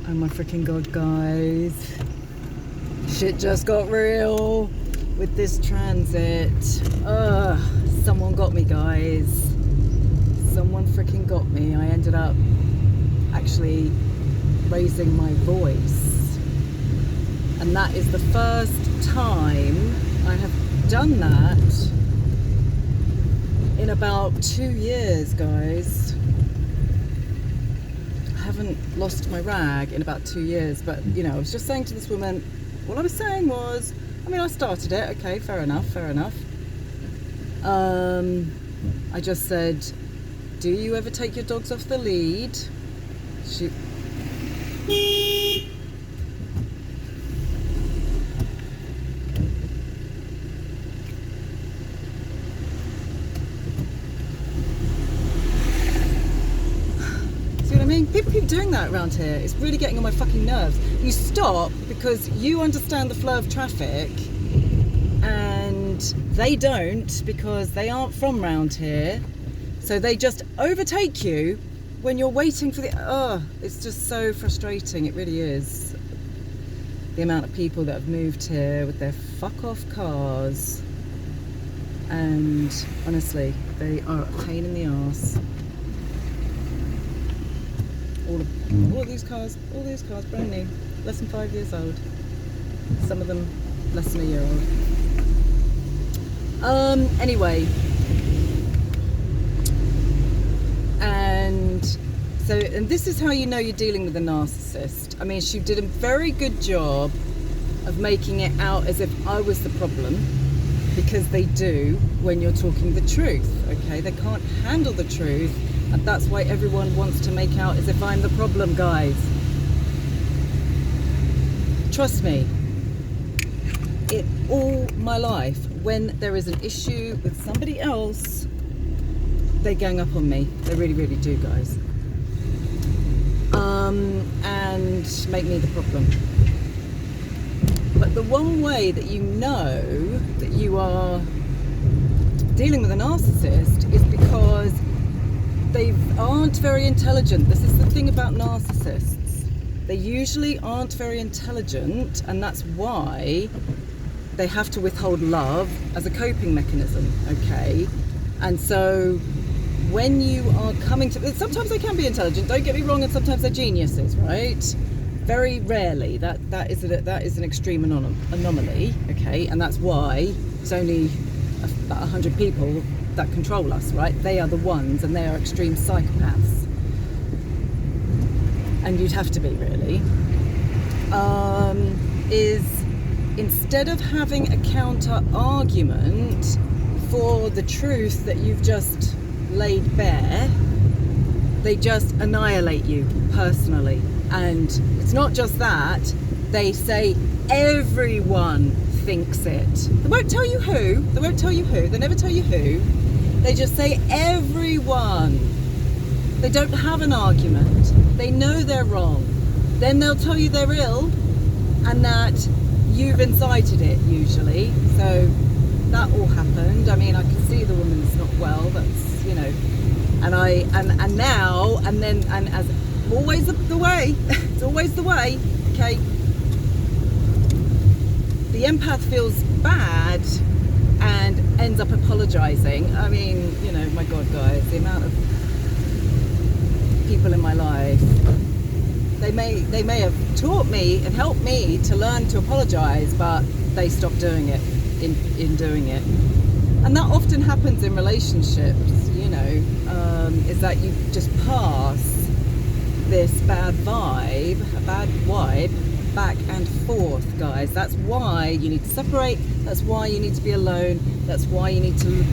Oh my freaking god, guys. Shit just got real with this transit. Ugh, someone got me, guys. Someone freaking got me. I ended up actually raising my voice. And that is the first time I have done that in about 2 years, guys. I haven't lost my rag in about 2 years, but you know, I was just saying to this woman, what I was saying was, I mean, I started it, okay, fair enough. I just said, do you ever take your dogs off the lead? She... See what I mean? People keep doing that around here. It's really getting on my fucking nerves. You stop because you understand the flow of traffic and they don't, because they aren't from round here. So they just overtake you when you're waiting for the... Oh, it's just so frustrating. It really is. The amount of people that have moved here with their fuck off cars. And honestly, they are a pain in the arse. All these cars, brand new, less than 5 years old. Some of them less than a year old. Anyway. And this is how you know you're dealing with a narcissist. I mean, she did a very good job of making it out as if I was the problem, because they do when you're talking the truth, okay? They can't handle the truth, and that's why everyone wants to make out as if I'm the problem, guys. Trust me, in all my life, when there is an issue with somebody else, they gang up on me. They really, really do, guys. And make me the problem. But the one way that you know that you are dealing with a narcissist is because they aren't very intelligent. This is the thing about narcissists. They usually aren't very intelligent, and that's why they have to withhold love as a coping mechanism, okay? And so when you are coming to... Sometimes they can be intelligent, don't get me wrong, and sometimes they're geniuses, right? Very rarely. That is an extreme anomaly, okay? And that's why it's only about 100 people that control us, right? They are the ones, and they are extreme psychopaths. And you'd have to be, really. Is instead of having a counter argument for the truth that you've just laid bare, they just annihilate you personally. And it's not just that, they say everyone thinks it. They won't tell you who, they never tell you who, they just say everyone. They don't have an argument, they know they're wrong, then they'll tell you they're ill and that you've incited it, usually. So that all happened. I mean, I can see the woman's not well, that's, you know, and as always the way, it's always the way, okay? The empath feels bad and ends up apologizing. I mean, you know, my God, guys, the amount of people in my life, they may have taught me and helped me to learn to apologize, but they stop doing it in doing it. And that often happens in relationships, you know, is that you just pass this bad vibe back and forth, guys. That's why you need to separate, that's why you need to be alone, that's why you need to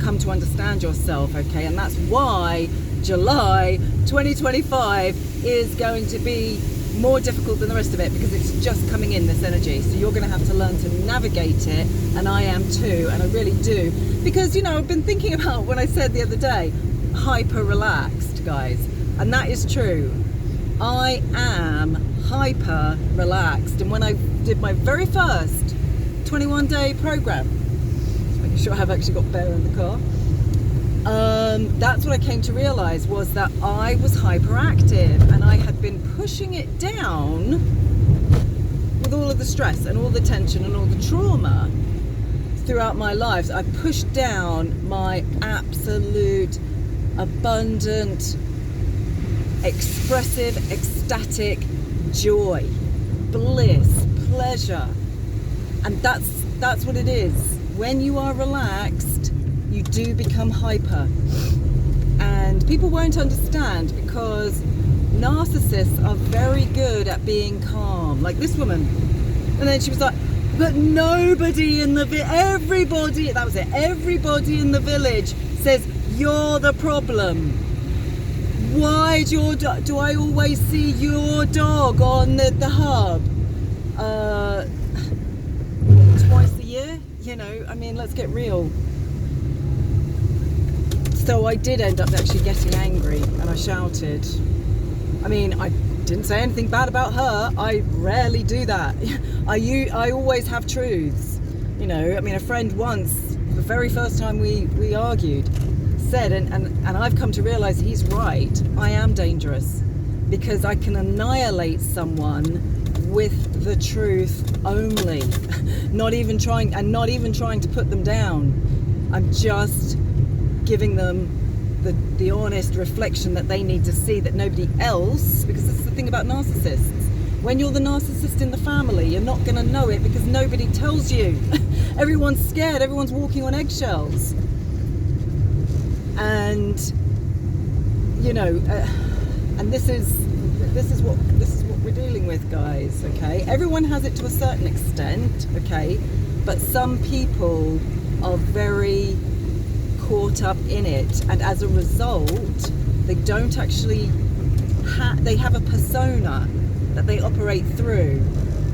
come to understand yourself, okay? And that's why July 2025 is going to be more difficult than the rest of it, because it's just coming in, this energy. So you're going to have to learn to navigate it, and I am too, and I really do. Because, you know, I've been thinking about when I said the other day, hyper relaxed, guys, and that is true. I am hyper relaxed, and when I did my very first 21-day program, just making sure I've actually got Bear in the car, That's what I came to realize, was that I was hyperactive, and I had been pushing it down with all of the stress and all the tension and all the trauma throughout my lives. I pushed down my absolute abundant, expressive, ecstatic joy, bliss, pleasure. And that's what it is. When you are relaxed, you do become hyper. And people won't understand, because narcissists are very good at being calm. Like this woman. And then she was like, but nobody in the everybody, that was it, everybody in the village says you're the problem. Why do I always see your dog on the hub? Twice a year? You know, I mean, let's get real. So I did end up actually getting angry, and I shouted. I mean, I didn't say anything bad about her. I rarely do that. I always have truths. You know, I mean, a friend once, the very first time we argued, said, and I've come to realize he's right, I am dangerous, because I can annihilate someone with the truth only. not even trying to put them down. I'm just giving them the honest reflection that they need to see, that nobody else, because this is the thing about narcissists. When you're the narcissist in the family, you're not going to know it, because nobody tells you. Everyone's scared, everyone's walking on eggshells. And you know, and this is what we're dealing with, guys. Okay, everyone has it to a certain extent, okay, but some people are very caught up in it, and as a result, they don't actually they have a persona that they operate through.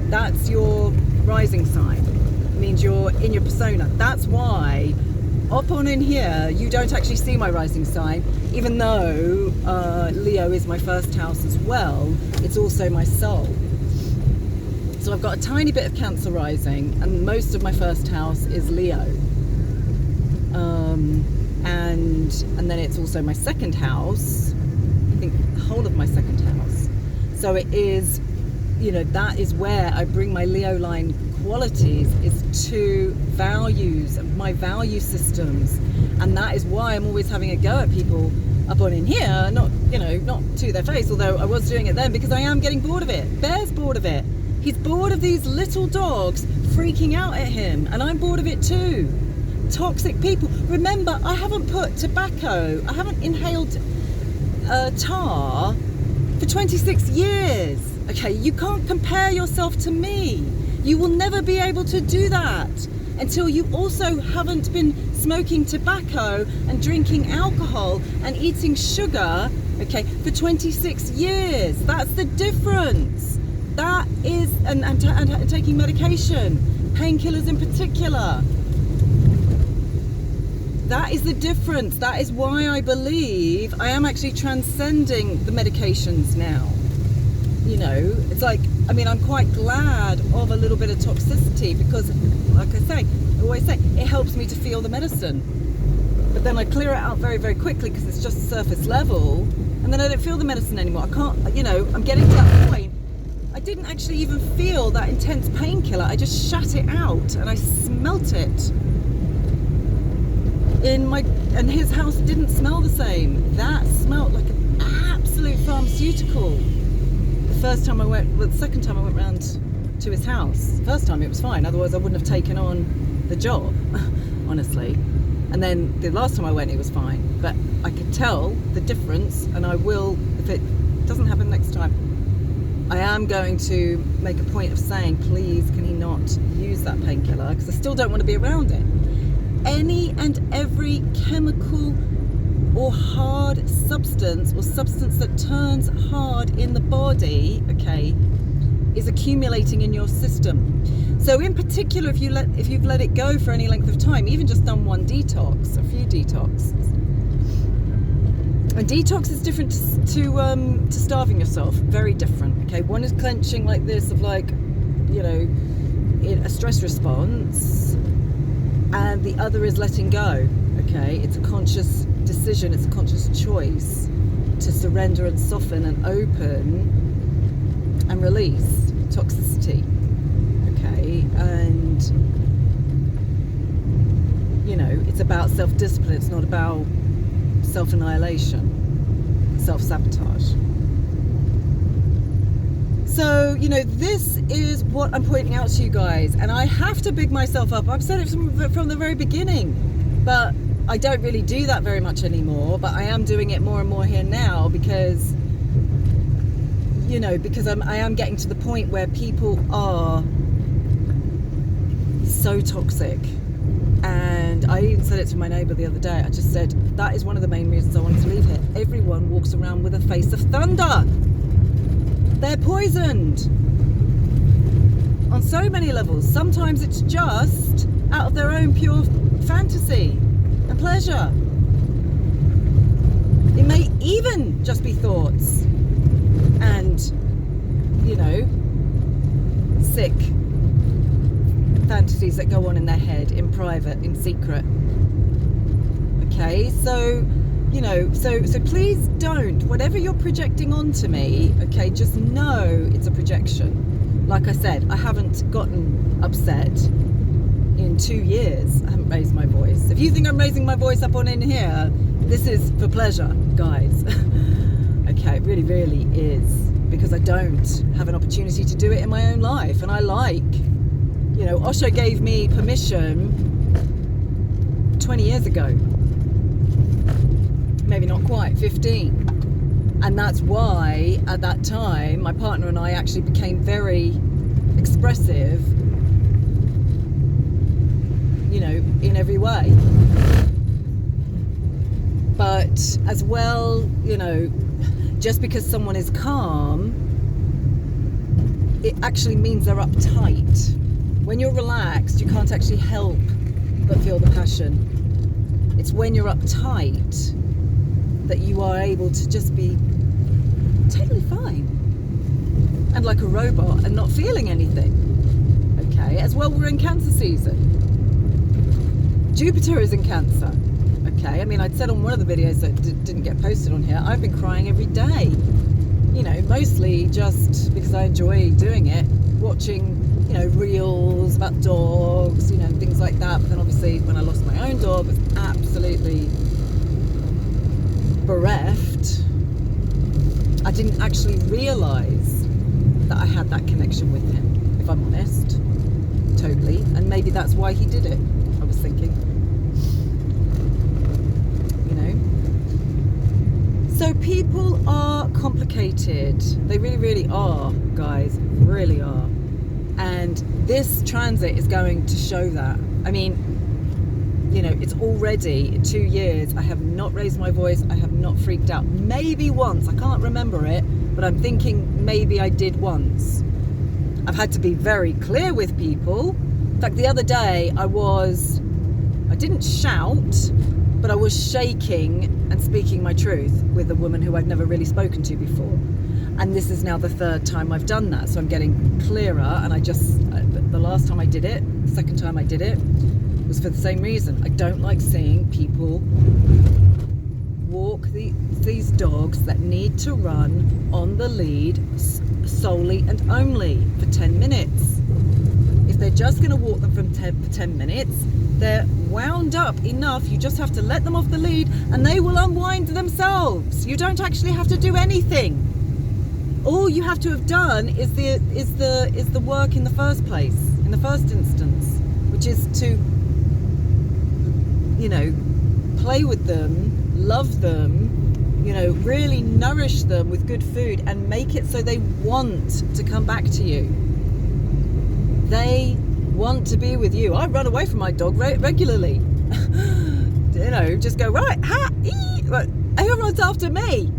That's your rising sign. It means you're in your persona. That's why up on in here you don't actually see my rising sign, even though Leo is my first house as well. It's also my soul. So I've got a tiny bit of Cancer rising, and most of my first house is Leo. And then it's also my second house. I think the whole of my second house. So it is, you know, that is where I bring my Leo line qualities, is to values, my value systems. And that is why I'm always having a go at people up on in here, not to their face, although I was doing it then, because I am getting bored of it. Bear's bored of it. He's bored of these little dogs freaking out at him, and I'm bored of it too. Toxic people. Remember, I haven't put tobacco, I haven't inhaled tar for 26 years. Okay, you can't compare yourself to me. You will never be able to do that until you also haven't been smoking tobacco and drinking alcohol and eating sugar, okay, for 26 years. That's the difference. That is, and taking medication, painkillers in particular. That is the difference. That is why I believe I am actually transcending the medications now. You know, it's like, I mean, I'm quite glad of a little bit of toxicity, because, like I always say, it helps me to feel the medicine. But then I clear it out very, very quickly, because it's just surface level, and then I don't feel the medicine anymore. I can't, you know, I'm getting to that point. I didn't actually even feel that intense painkiller. I just shat it out, and I smelt it. And his house didn't smell the same. That smelled like an absolute pharmaceutical. The second time I went round to his house. First time it was fine, otherwise I wouldn't have taken on the job, honestly. And then the last time I went, it was fine. But I could tell the difference, and I will, if it doesn't happen next time, I am going to make a point of saying, please, can he not use that painkiller? Because I still don't want to be around it. Any and every chemical or hard substance, or substance that turns hard in the body, okay, is accumulating in your system. So in particular, if you've let it go for any length of time, even just done one detox, a few detoxes. A detox is different to starving yourself, very different, okay? One is clenching like this, of like, you know, in a stress response, and the other is letting go, okay? It's a conscious decision, it's a conscious choice to surrender and soften and open and release toxicity. Okay, and you know, it's about self-discipline, it's not about self-annihilation, self-sabotage. So, you know, this is what I'm pointing out to you guys, and I have to big myself up. I've said it from the very beginning, but I don't really do that very much anymore, but I am doing it more and more here now because, you know, because I am getting to the point where people are so toxic. And I even said it to my neighbour the other day. I just said, that is one of the main reasons I wanted to leave here. Everyone walks around with a face of thunder. They're poisoned on so many levels. Sometimes it's just out of their own pure fantasy and pleasure. It may even just be thoughts and, you know, sick fantasies that go on in their head, in private, in secret. Okay, so, you know, so please don't, whatever you're projecting onto me, okay, just know it's a projection. Like I said, I haven't gotten upset in 2 years. I haven't raised my voice. If you think I'm raising my voice up on in here, this is for pleasure, guys. Okay, it really, really is, because I don't have an opportunity to do it in my own life, and I like, you know, Osho gave me permission 20 years ago. Maybe not quite, 15. And that's why, at that time, my partner and I actually became very expressive, you know, in every way. But as well, you know, just because someone is calm, it actually means they're uptight. When you're relaxed, you can't actually help but feel the passion. It's when you're uptight that you are able to just be totally fine and like a robot and not feeling anything. Okay, as well, we're in Cancer season. Jupiter is in Cancer. Okay, I mean, I'd said on one of the videos that didn't get posted on here, I've been crying every day. You know, mostly just because I enjoy doing it, watching, you know, reels about dogs, you know, and things like that. But then obviously when I lost my own dog, I was absolutely bereft. I didn't actually realise that I had that connection with him, if I'm honest, totally. And maybe that's why he did it, I was thinking, you know. So people are complicated. They really, really are, guys, really are. And this transit is going to show that. I mean, you know, it's already 2 years. I have not raised my voice. I have not freaked out. Maybe once. I can't remember it, but I'm thinking maybe I did once. I've had to be very clear with people. In fact, the other day I didn't shout, but I was shaking and speaking my truth with a woman who I'd never really spoken to before. And this is now the 3rd time I've done that. So I'm getting clearer. And the last time I did it, the second time I did it, was for the same reason. I don't like seeing people walk these dogs that need to run on the lead solely and only for 10 minutes. If they're just going to walk them for 10 minutes, they're wound up enough. You just have to let them off the lead and they will unwind themselves. You don't actually have to do anything. All you have to have done is the work in the first place, in the first instance, which is to, you know, play with them, love them, you know, really nourish them with good food and make it so they want to come back to you. They want to be with you. I run away from my dog regularly. You know, just go, right, ha, ee, but everyone's after me.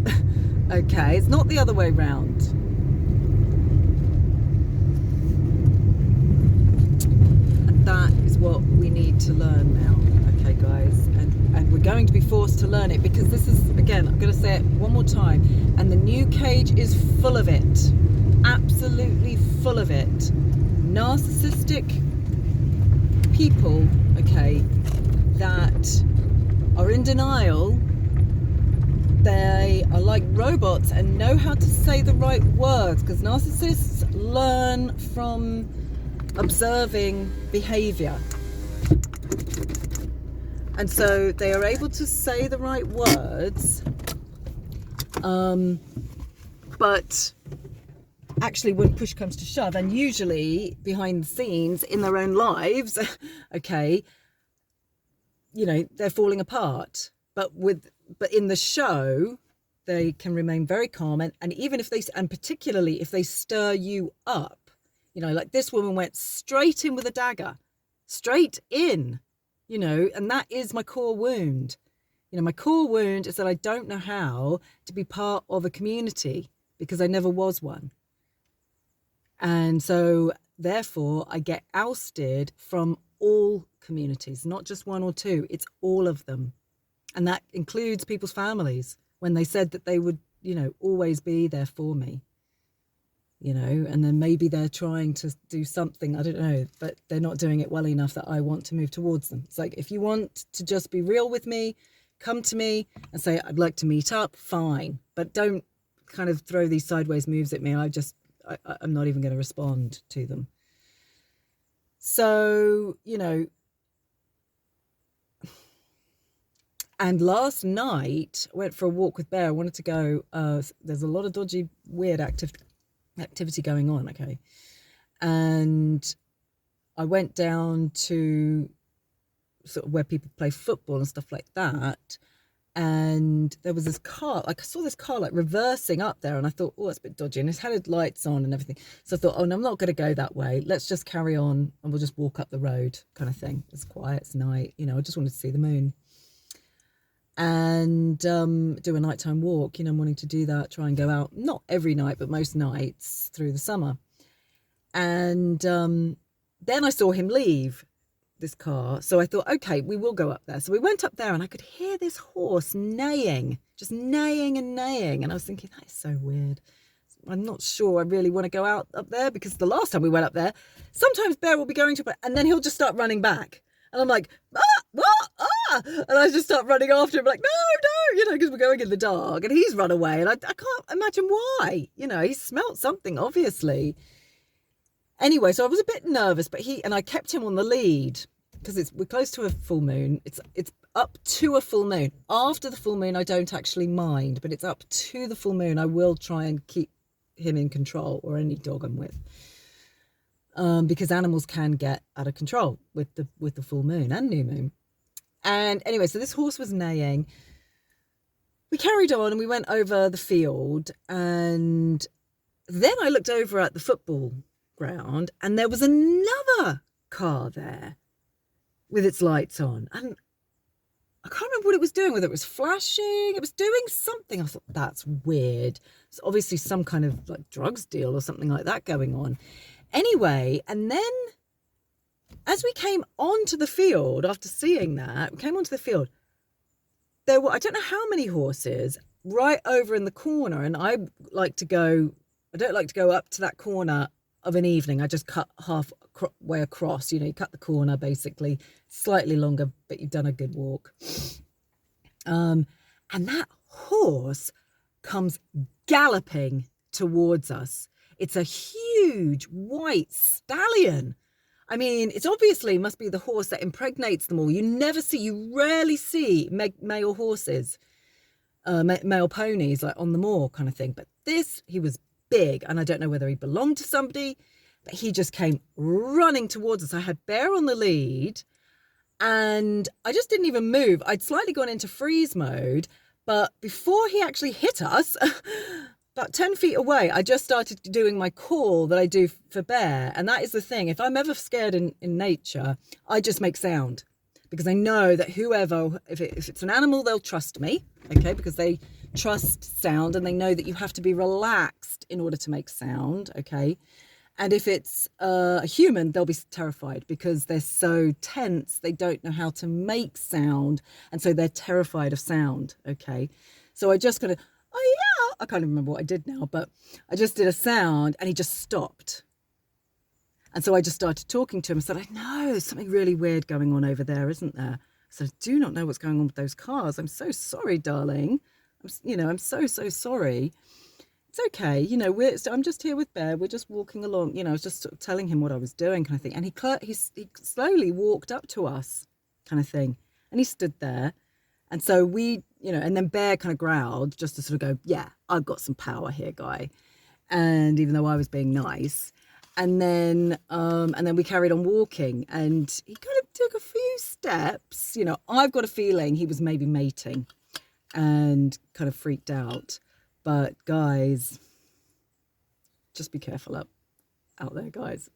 Okay, it's not the other way round. And that is what we need to learn now. Okay, guys, and we're going to be forced to learn it because this is, again, I'm going to say it one more time, and the new cage is full of it. Absolutely full of it. Narcissistic people, okay, that are in denial they are like robots and know how to say the right words, because narcissists learn from observing behavior. And so they are able to say the right words, but actually when push comes to shove, and usually behind the scenes in their own lives, okay, they're falling apart. But in the show, they can remain very calm, and even if and particularly if they stir you up, like this woman went straight in with a dagger, straight in, and that is my core wound. My core wound is that I don't know how to be part of a community because I never was one. And so therefore I get ousted from all communities, not just one or two, it's all of them. And that includes people's families when they said that they would, always be there for me, and then maybe they're trying to do something, I don't know, but they're not doing it well enough that I want to move towards them. It's like, if you want to just be real with me, come to me and say, I'd like to meet up, fine. But don't kind of throw these sideways moves at me. I'm not even going to respond to them. So, and last night I went for a walk with Bear. I wanted to go, there's a lot of dodgy, weird activity going on, okay? And I went down to sort of where people play football and stuff like that, and there was this car, I saw this car like reversing up there, and I thought, oh, that's a bit dodgy, and it had lights on and everything. So I thought, oh no, I'm not going to go that way, let's just carry on and we'll just walk up the road, kind of thing. It's quiet, it's night, I just wanted to see the moon and do a nighttime walk. I'm wanting to do that, try and go out, not every night but most nights through the summer. And then I saw him leave this car, so I thought, okay, we will go up there. So we went up there, and I could hear this horse neighing, just neighing and neighing, and I was thinking, that is so weird. I'm not sure I really want to go out up there, because the last time we went up there, sometimes Bear will be going to, and then he'll just start running back, and I'm like, and I just start running after him, like, no, because we're going in the dark, and he's run away, and I can't imagine why. He smelt something, obviously. Anyway, so I was a bit nervous, but I kept him on the lead, because we're close to a full moon. It's up to a full moon. After the full moon, I don't actually mind, but it's up to the full moon. I will try and keep him in control, or any dog I'm with, because animals can get out of control with the full moon and new moon. And anyway, so this horse was neighing. We carried on and we went over the field, and then I looked over at the football ground, and there was another car there with its lights on, and I can't remember what it was doing, whether it was flashing, it was doing something. I thought, that's weird. It's obviously some kind of like drugs deal or something like that going on. Anyway, and then as we came onto the field, after seeing that, we came onto the field, there were, I don't know how many horses right over in the corner, and I don't like to go up to that corner of an evening. I just cut half way across, you cut the corner basically, slightly longer, but you've done a good walk. And that horse comes galloping towards us. It's a huge white stallion. I mean, it's obviously must be the horse that impregnates them all. You rarely see male horses, male ponies like on the moor kind of thing. But he was big, and I don't know whether he belonged to somebody, but he just came running towards us. I had Bear on the lead, and I just didn't even move. I'd slightly gone into freeze mode, but before he actually hit us, about 10 feet away, I just started doing my call that I do for Bear. And that is the thing. If I'm ever scared in nature, I just make sound, because I know that if it's an animal, they'll trust me, okay, because they trust sound, and they know that you have to be relaxed in order to make sound, okay. And if it's a human, they'll be terrified because they're so tense, they don't know how to make sound, and so they're terrified of sound, okay. So I just kind of, oh yeah, I can't even remember what I did now, but I just did a sound, and he just stopped. And so I just started talking to him. I said, I know, there's something really weird going on over there, isn't there? I said, I do not know what's going on with those cars. I'm so sorry, darling. I'm so, so sorry. It's okay. I'm just here with Bear. We're just walking along. I was just sort of telling him what I was doing, kind of thing. And he slowly walked up to us, kind of thing. And he stood there. And so and then Bear kind of growled just to sort of go, yeah, I've got some power here, guy. And even though I was being nice, and then we carried on walking, and he kind of took a few steps. I've got a feeling he was maybe mating and kind of freaked out. But guys, just be careful out there, guys.